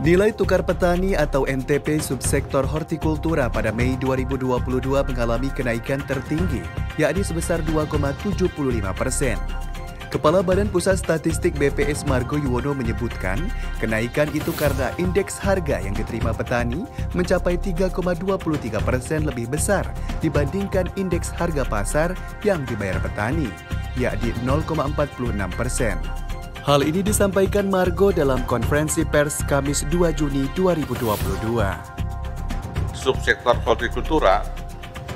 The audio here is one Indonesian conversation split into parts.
Nilai tukar petani atau NTP subsektor hortikultura pada Mei 2022 mengalami kenaikan tertinggi, yakni sebesar 2,75%. Kepala Badan Pusat Statistik BPS Margo Yuwono menyebutkan, kenaikan itu karena indeks harga yang diterima petani mencapai 3,23% lebih besar dibandingkan indeks harga pasar yang dibayar petani, yakni 0,46%. Hal ini disampaikan Margo dalam konferensi pers Kamis 2 Juni 2022. Subsektor hortikultura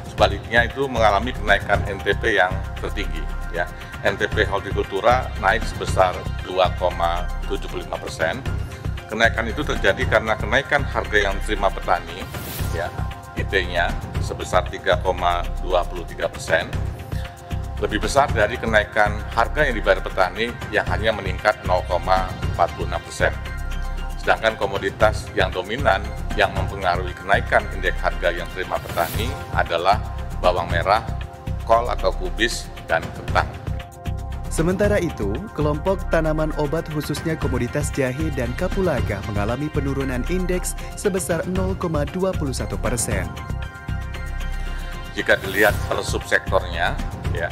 sebaliknya itu mengalami kenaikan NTP yang tertinggi. Ya, NTP hortikultura naik sebesar 2,75%. Kenaikan itu terjadi karena kenaikan harga yang diterima petani, ya, IT-nya sebesar 3,23%. Lebih besar dari kenaikan harga yang dibayar petani yang hanya meningkat 0,46%. Sedangkan komoditas yang dominan yang mempengaruhi kenaikan indeks harga yang diterima petani adalah bawang merah, kol atau kubis, dan kentang. Sementara itu, kelompok tanaman obat khususnya komoditas jahe dan kapulaga mengalami penurunan indeks sebesar 0,21%. Jika dilihat per subsektornya, ya,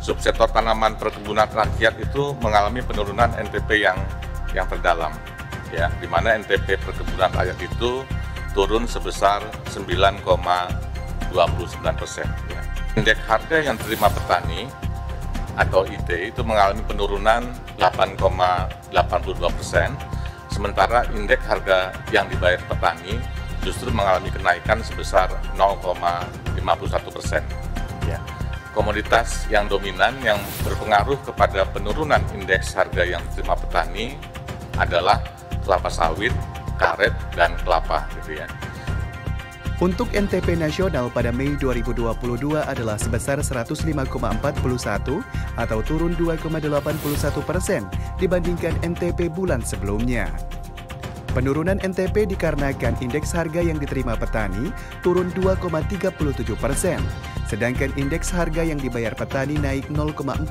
subsektor tanaman perkebunan rakyat itu mengalami penurunan NTP yang terdalam, ya, di mana NTP perkebunan rakyat itu turun sebesar 9,29%. Ya. Indeks harga yang diterima petani atau IT itu mengalami penurunan 8,82%, sementara indeks harga yang dibayar petani justru mengalami kenaikan sebesar 0,51%. Ya. Komoditas yang dominan yang berpengaruh kepada penurunan indeks harga yang diterima petani adalah kelapa sawit, karet, dan kelapa, gitu ya. Untuk NTP nasional pada Mei 2022 adalah sebesar 105,41 atau turun 2,81% dibandingkan NTP bulan sebelumnya. Penurunan NTP dikarenakan indeks harga yang diterima petani turun 2,37%, sedangkan indeks harga yang dibayar petani naik 0,46%.